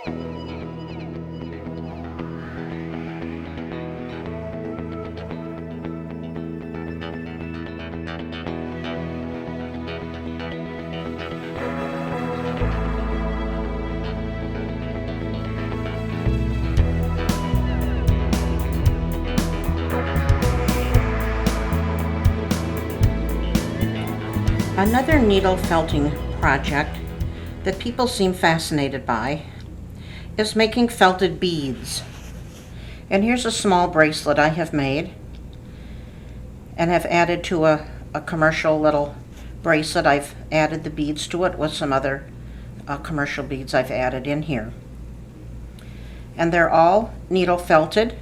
Another needle felting project that people seem fascinated by is making felted beads. And here's a small bracelet I have made and have added to a commercial little bracelet. I've added the beads to it with some other commercial beads I've added in here. And they're all needle felted.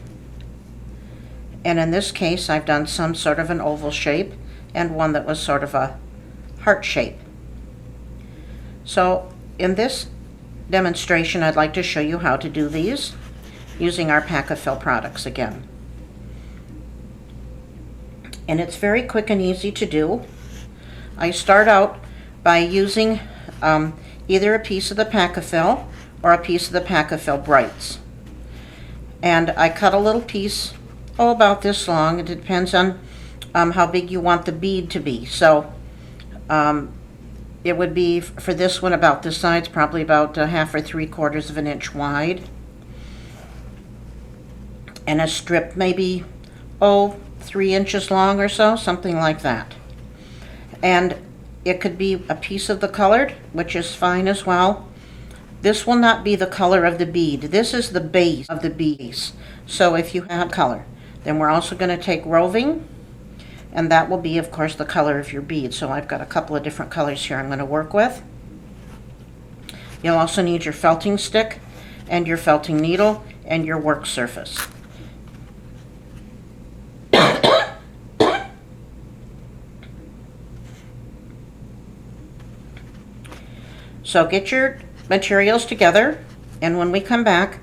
And in this case, I've done some sort of an oval shape and one that was sort of a heart shape. So in this demonstration, I'd like to show you how to do these using our Pack-A-Fill products again. And it's very quick and easy to do. I start out by using either a piece of the Pack-A-Fill or a piece of the Pack-A-Fill Brights. And I cut a little piece, about this long. It depends on how big you want the bead to be. So it would be, for this one, about this size, probably about 1/2 or 3/4 of an inch wide. And a strip maybe, 3 inches long or so, something like that. And it could be a piece of the colored, which is fine as well. This will not be the color of the bead. This is the base of the beads. So if you have color, then we're also going to take Roving, and that will be, of course, the color of your bead. So I've got a couple of different colors here I'm going to work with. You'll also need your felting stick and your felting needle and your work surface. So get your materials together, and when we come back,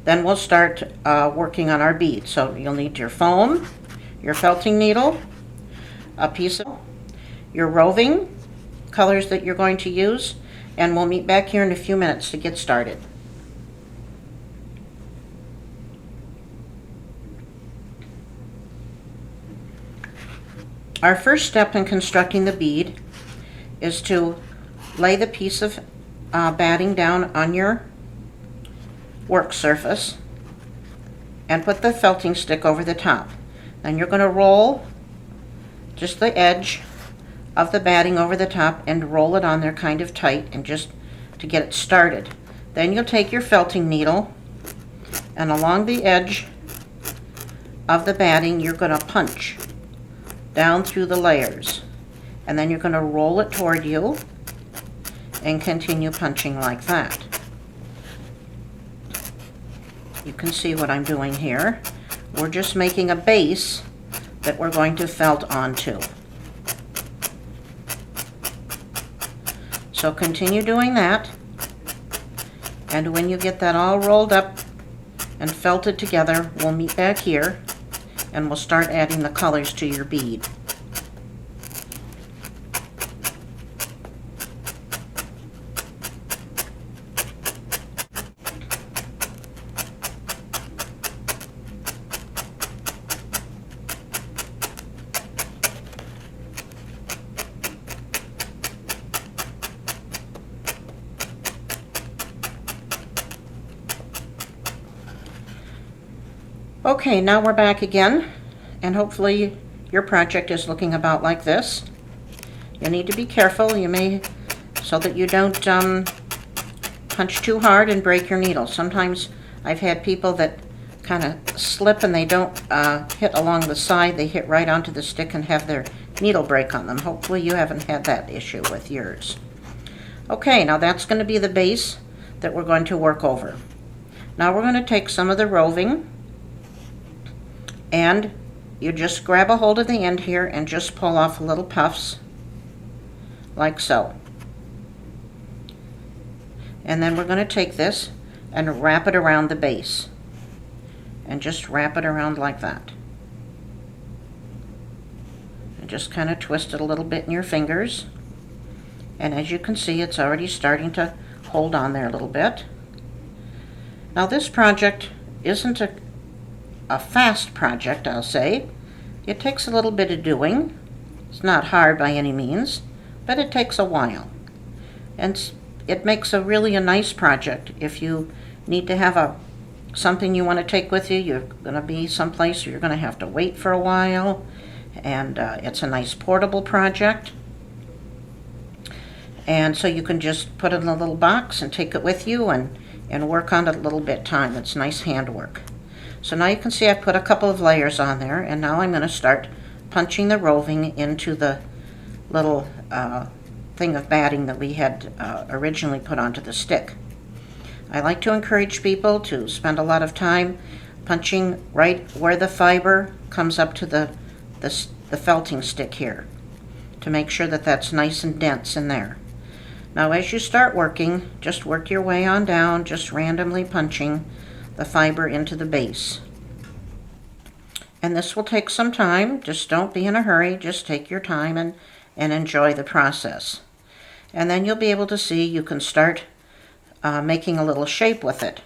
then we'll start working on our bead. So you'll need your foam, your felting needle, a piece of your Roving colors that you're going to use, and we'll meet back here in a few minutes to get started. Our first step in constructing the bead is to lay the piece of batting down on your work surface and put the felting stick over the top. Then you're going to roll just the edge of the batting over the top and roll it on there kind of tight, and just to get it started. Then you'll take your felting needle, and along the edge of the batting you're going to punch down through the layers, and then you're going to roll it toward you and continue punching like that. You can see what I'm doing here. We're just making a base that we're going to felt onto. So continue doing that, and when you get that all rolled up and felted together, we'll meet back here and we'll start adding the colors to your bead. Okay, now we're back again, and hopefully your project is looking about like this. You need to be careful, so that you don't punch too hard and break your needle. Sometimes I've had people that kind of slip and they don't hit along the side, they hit right onto the stick and have their needle break on them. Hopefully you haven't had that issue with yours. Okay, now that's going to be the base that we're going to work over. Now we're going to take some of the Roving, and you just grab a hold of the end here and just pull off little puffs like so. And then we're going to take this and wrap it around the base, and just wrap it around like that, and just kind of twist it a little bit in your fingers. And as you can see, it's already starting to hold on there a little bit. Now this project isn't a fast project, I'll say. It takes a little bit of doing. It's not hard by any means, but it takes a while. And it makes a really a nice project if you need to have something you want to take with you. You're going to be someplace you're going to have to wait for a while, and it's a nice portable project. And so you can just put it in a little box and take it with you and work on it a little bit time. It's nice handwork. So now you can see I put a couple of layers on there, and now I'm going to start punching the roving into the little thing of batting that we had originally put onto the stick. I like to encourage people to spend a lot of time punching right where the fiber comes up to the felting stick here, to make sure that that's nice and dense in there. Now as you start working, just work your way on down, just randomly punching the fiber into the base. And this will take some time. Just don't be in a hurry. Just take your time and enjoy the process. And then you'll be able to see you can start making a little shape with it.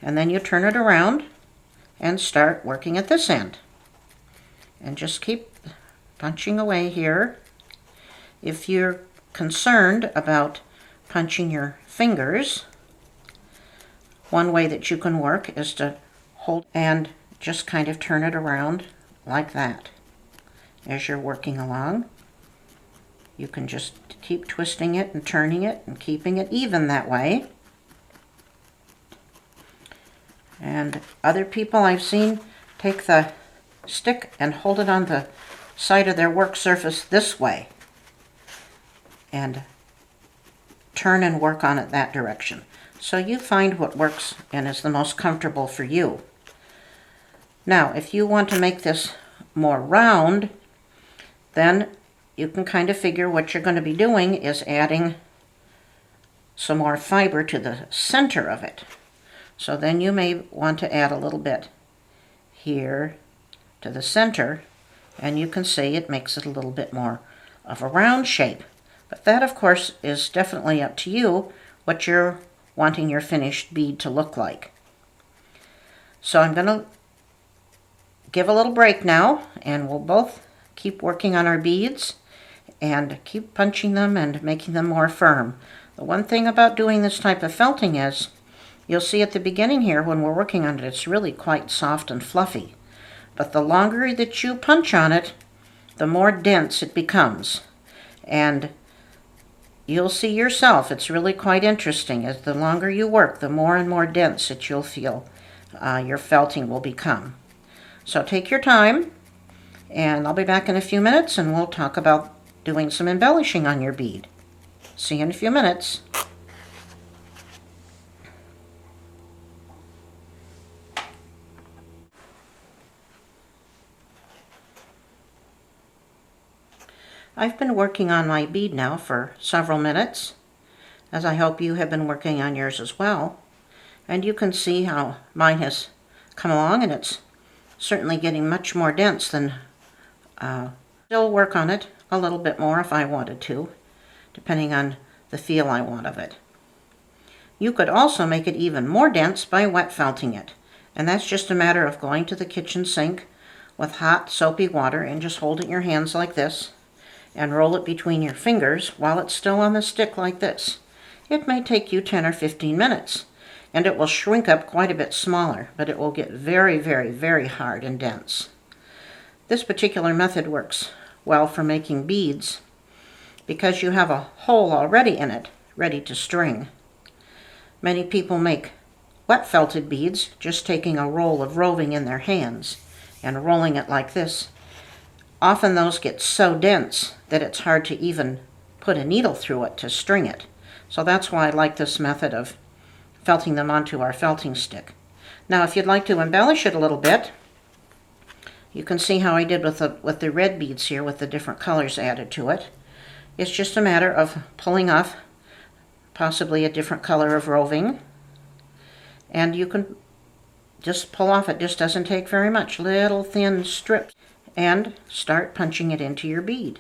And then you turn it around and start working at this end. And just keep punching away here. If you're concerned about punching your fingers, one way that you can work is to hold and just kind of turn it around like that. As you're working along, you can just keep twisting it and turning it and keeping it even that way. And other people I've seen take the stick and hold it on the side of their work surface this way and turn and work on it that direction. So you find what works and is the most comfortable for you. Now, if you want to make this more round, then you can kind of figure what you're going to be doing is adding some more fiber to the center of it. So then you may want to add a little bit here to the center, and you can see it makes it a little bit more of a round shape. But that, of course, is definitely up to you, what you're wanting your finished bead to look like. So I'm going to give a little break now, and we'll both keep working on our beads and keep punching them and making them more firm. The one thing about doing this type of felting is, you'll see at the beginning here when we're working on it, it's really quite soft and fluffy. But the longer that you punch on it, the more dense it becomes. And you'll see yourself, it's really quite interesting. As the longer you work, the more and more dense that you'll feel your felting will become. So take your time, and I'll be back in a few minutes and we'll talk about doing some embellishing on your bead. See you in a few minutes. I've been working on my bead now for several minutes, as I hope you have been working on yours as well. And you can see how mine has come along, and it's certainly getting much more dense than still work on it a little bit more if I wanted to, depending on the feel I want of it. You could also make it even more dense by wet felting it, and that's just a matter of going to the kitchen sink with hot soapy water and just hold it in your hands like this and roll it between your fingers while it's still on the stick like this. It may take you 10 or 15 minutes, and it will shrink up quite a bit smaller, but it will get very, very, very hard and dense. This particular method works well for making beads because you have a hole already in it, ready to string. Many people make wet felted beads just taking a roll of roving in their hands and rolling it like this. Often those get so dense that it's hard to even put a needle through it to string it. So that's why I like this method of felting them onto our felting stick. Now if you'd like to embellish it a little bit, you can see how I did with the red beads here with the different colors added to it. It's just a matter of pulling off possibly a different color of roving, and you can just pull off, it just doesn't take very much, little thin strips, and start punching it into your bead.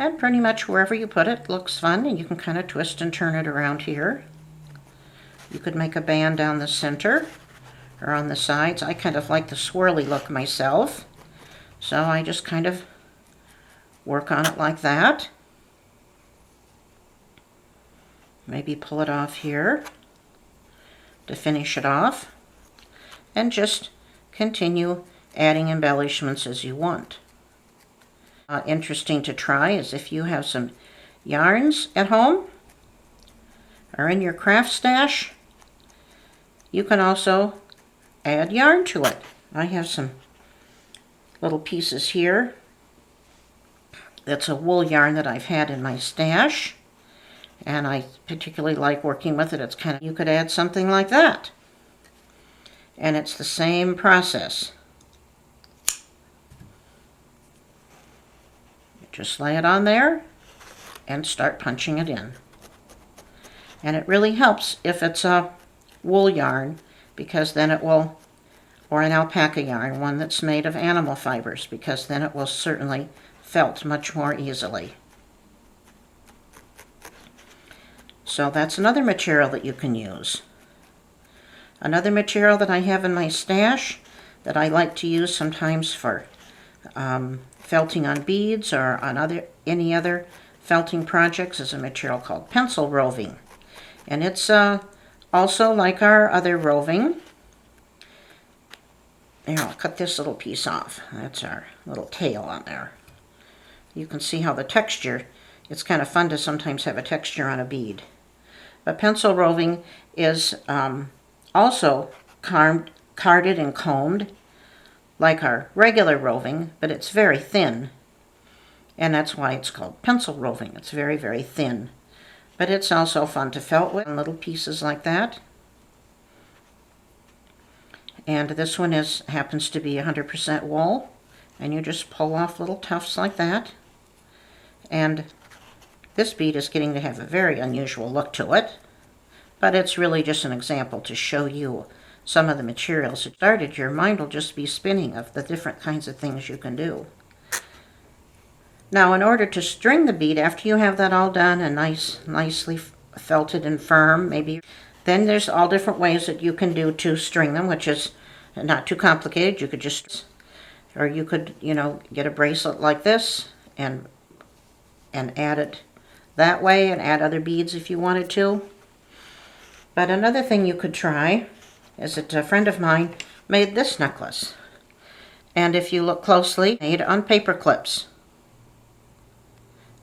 And pretty much wherever you put it looks fun, and you can kind of twist and turn it around here. You could make a band down the center or on the sides. I kind of like the swirly look myself, so I just kind of work on it like that. Maybe pull it off here to finish it off, and just continue adding embellishments as you want. Interesting to try is if you have some yarns at home or in your craft stash, you can also add yarn to it. I have some little pieces here. That's a wool yarn that I've had in my stash, and I particularly like working with it. It's kind of, you could add something like that, and it's the same process. Just lay it on there and start punching it in. And it really helps if it's a wool yarn, because then it will, or an alpaca yarn, one that's made of animal fibers, because then it will certainly felt much more easily. So that's another material that you can use. Another material that I have in my stash that I like to use sometimes for felting on beads or on any other felting projects is a material called pencil roving. And it's also like our other roving. Here, I'll cut this little piece off. That's our little tail on there. You can see how the texture, it's kind of fun to sometimes have a texture on a bead. But pencil roving is also carded and combed like our regular roving, but it's very thin. And that's why it's called pencil roving. It's very, very thin. But it's also fun to felt with, little pieces like that. And this one happens to be 100% wool, and you just pull off little tufts like that. And this bead is getting to have a very unusual look to it, but it's really just an example to show you some of the materials that started. Your mind will just be spinning of the different kinds of things you can do. Now, in order to string the bead, after you have that all done and nicely felted and firm, maybe, then there's all different ways that you can do to string them, which is not too complicated. You could just, or you could, get a bracelet like this and add it that way, and add other beads if you wanted to. But another thing you could try is that a friend of mine made this necklace. And if you look closely, made on paper clips.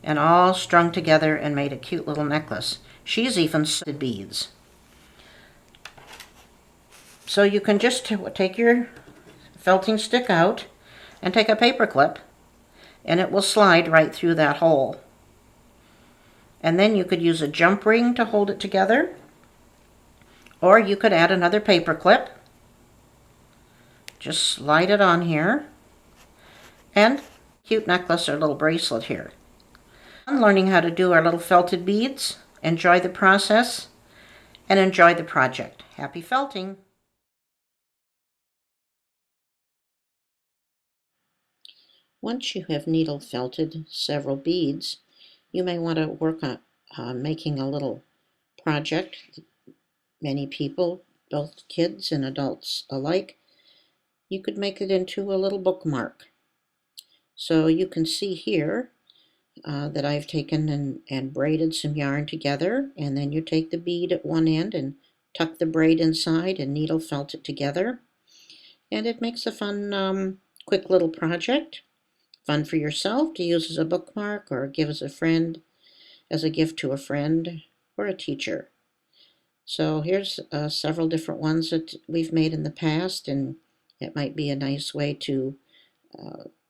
And all strung together and made a cute little necklace. She's even sewed beads. So you can just take your felting stick out and take a paper clip, and it will slide right through that hole. And then you could use a jump ring to hold it together, or you could add another paper clip. Just slide it on here, and cute necklace or little bracelet here. I'm learning how to do our little felted beads. Enjoy the process and enjoy the project. Happy felting! Once you have needle felted several beads, you may want to work on making a little project. Many people, both kids and adults alike, you could make it into a little bookmark. So you can see here that I've taken and braided some yarn together, and then you take the bead at one end and tuck the braid inside and needle felt it together. And it makes a fun, quick little project. Fun for yourself to use as a bookmark or give as a friend, as a gift to a friend or a teacher. So here's several different ones that we've made in the past, and it might be a nice way to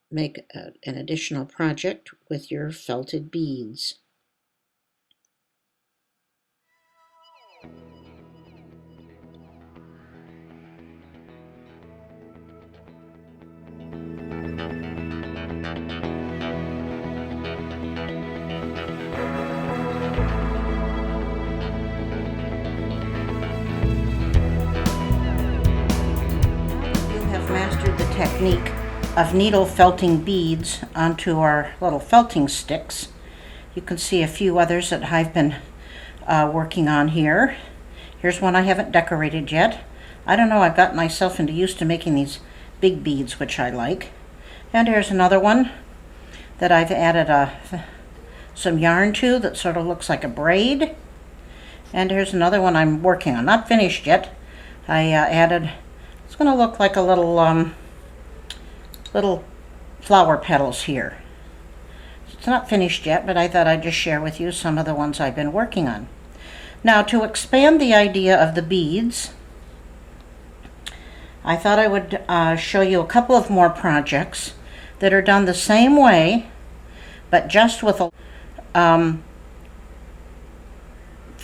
make an additional project with your felted beads. Technique of needle felting beads onto our little felting sticks. You can see a few others that I've been working on here. Here's one I haven't decorated yet. I don't know, I've got myself used to making these big beads, which I like. And here's another one that I've added some yarn to that sort of looks like a braid. And here's another one I'm working on, not finished yet. I added, it's going to look like a little flower petals here. It's not finished yet, but I thought I'd just share with you some of the ones I've been working on. Now, to expand the idea of the beads, I thought I would show you a couple of more projects that are done the same way, but just with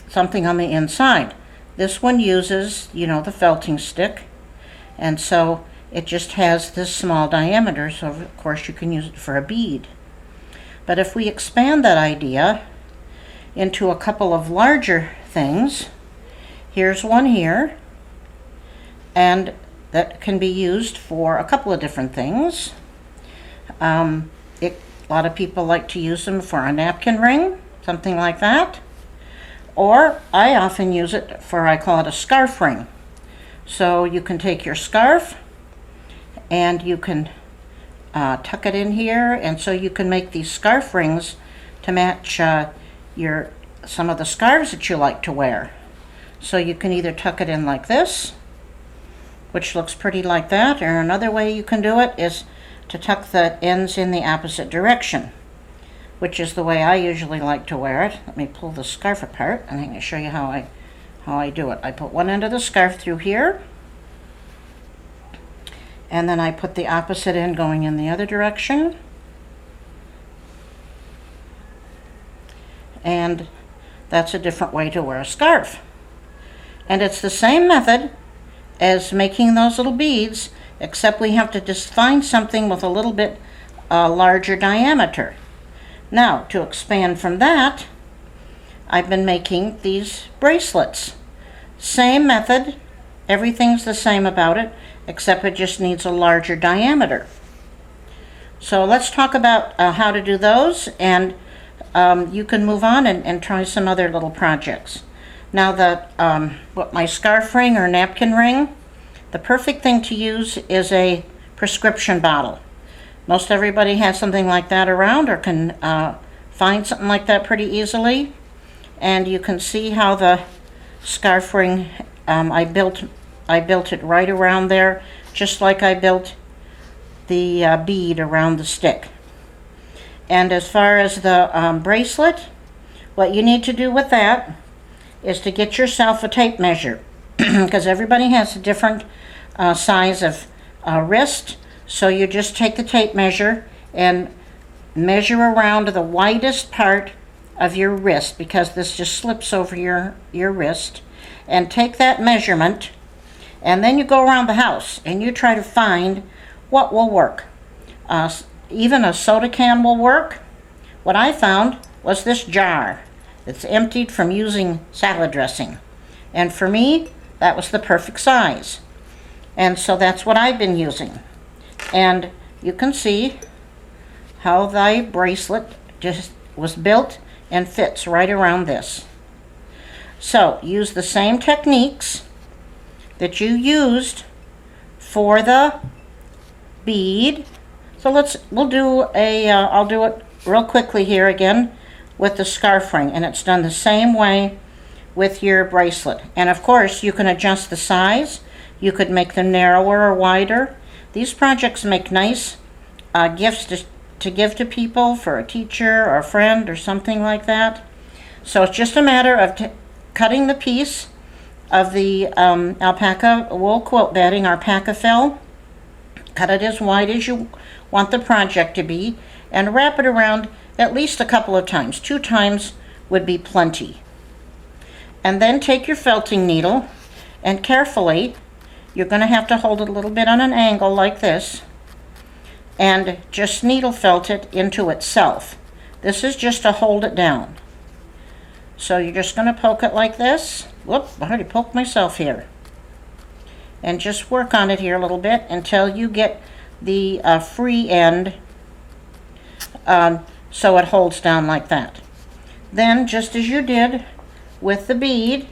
something on the inside. This one uses, the felting stick, and so it just has this small diameter, so of course you can use it for a bead. But if we expand that idea into a couple of larger things, here's one here, and that can be used for a couple of different things. A lot of people like to use them for a napkin ring, something like that. Or I often use it for, I call it a scarf ring. So you can take your scarf and you can tuck it in here, and so you can make these scarf rings to match some of the scarves that you like to wear. So you can either tuck it in like this, which looks pretty like that, or another way you can do it is to tuck the ends in the opposite direction, which is the way I usually like to wear it. Let me pull the scarf apart and I can show you how I do it. I put one end of the scarf through here, and then I put the opposite end going in the other direction. And that's a different way to wear a scarf. And it's the same method as making those little beads, except we have to just find something with a little bit larger diameter. Now, to expand from that, I've been making these bracelets. Same method, everything's the same about it, except it just needs a larger diameter. So let's talk about how to do those, and you can move on and try some other little projects. Now, my scarf ring or napkin ring, the perfect thing to use is a prescription bottle. Most everybody has something like that around, or can find something like that pretty easily. And you can see how the scarf ring, I built it right around there, just like I built the bead around the stick. And as far as the bracelet, what you need to do with that is to get yourself a tape measure, because everybody has a different size of wrist. So you just take the tape measure and measure around the widest part of your wrist, because this just slips over your wrist, and take that measurement, and then you go around the house and you try to find what will work. Even a soda can will work. What I found was this jar that's emptied from using salad dressing, and for me that was the perfect size, and so that's what I've been using. And you can see how the bracelet just was built and fits right around this. So use the same techniques that you used for the bead. So I'll do it real quickly here again with the scarf ring, and it's done the same way with your bracelet. And of course you can adjust the size. You could make them narrower or wider. These projects make nice gifts to give to people, for a teacher or a friend or something like that. So it's just a matter of cutting the piece of the alpaca wool quilt batting, alpaca fill. Cut it as wide as you want the project to be, and wrap it around at least a couple of times. 2 times would be plenty. And then take your felting needle, and carefully, you're going to have to hold it a little bit on an angle like this, and just needle felt it into itself. This is just to hold it down. So you're just going to poke it like this. Whoop, I already poked myself here. And just work on it here a little bit until you get the free end, so it holds down like that. Then, just as you did with the bead,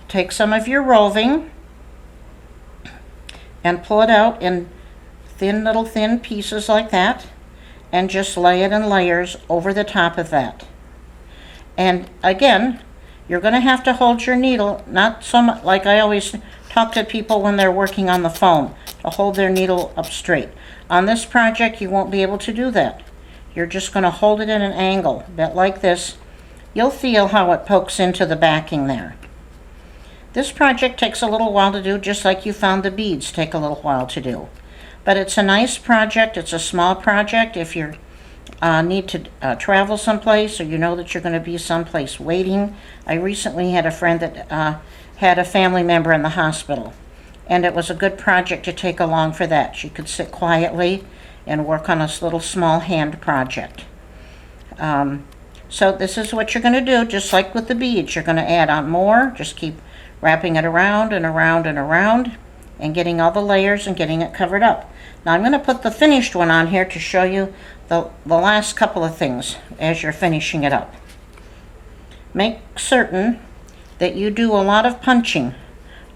take some of your roving and pull it out in little thin pieces like that, and just lay it in layers over the top of that. And again, you're going to have to hold your needle, not so much like I always talk to people when they're working on the phone, to hold their needle up straight. On this project, you won't be able to do that. You're just going to hold it at an angle, a bit like this. You'll feel how it pokes into the backing there. This project takes a little while to do, just like you found the beads take a little while to do. But it's a nice project. It's a small project. If you need to travel someplace, or you know that you're going to be someplace waiting. I recently had a friend that had a family member in the hospital, and it was a good project to take along for that. She could sit quietly and work on this little small hand project. So this is what you're going to do, just like with the beads. You're going to add on more. Just keep wrapping it around and around and around, and getting all the layers and getting it covered up. Now I'm going to put the finished one on here to show you the last couple of things as you're finishing it up. Make certain that you do a lot of punching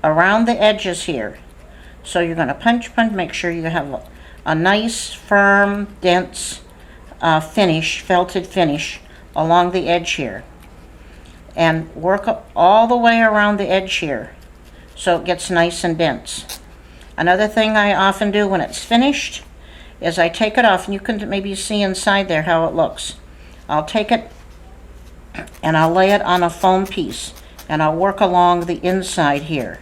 around the edges here. So you're going to punch, make sure you have a nice, firm, dense finish, felted finish along the edge here. And work up all the way around the edge here so it gets nice and dense. Another thing I often do when it's finished is I take it off, and you can maybe see inside there how it looks. I'll take it and I'll lay it on a foam piece, and I'll work along the inside here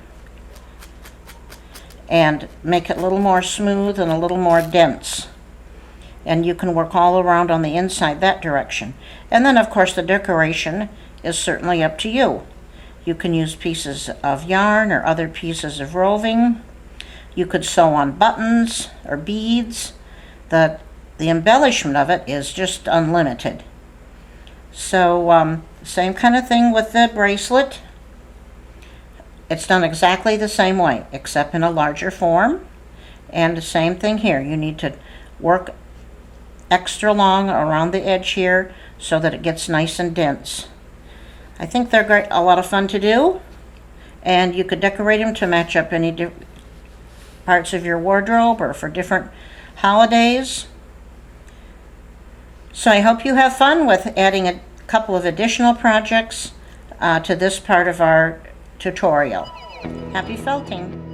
and make it a little more smooth and a little more dense. And you can work all around on the inside that direction. And then of course the decoration is certainly up to you. You can use pieces of yarn or other pieces of roving. You could sew on buttons or beads. The embellishment of it is just unlimited. So same kind of thing with the bracelet. It's done exactly the same way, except in a larger form. And the same thing here. You need to work extra long around the edge here so that it gets nice and dense. I think they're great, a lot of fun to do, and you could decorate them to match up any parts of your wardrobe or for different holidays. So I hope you have fun with adding a couple of additional projects to this part of our tutorial. Happy felting!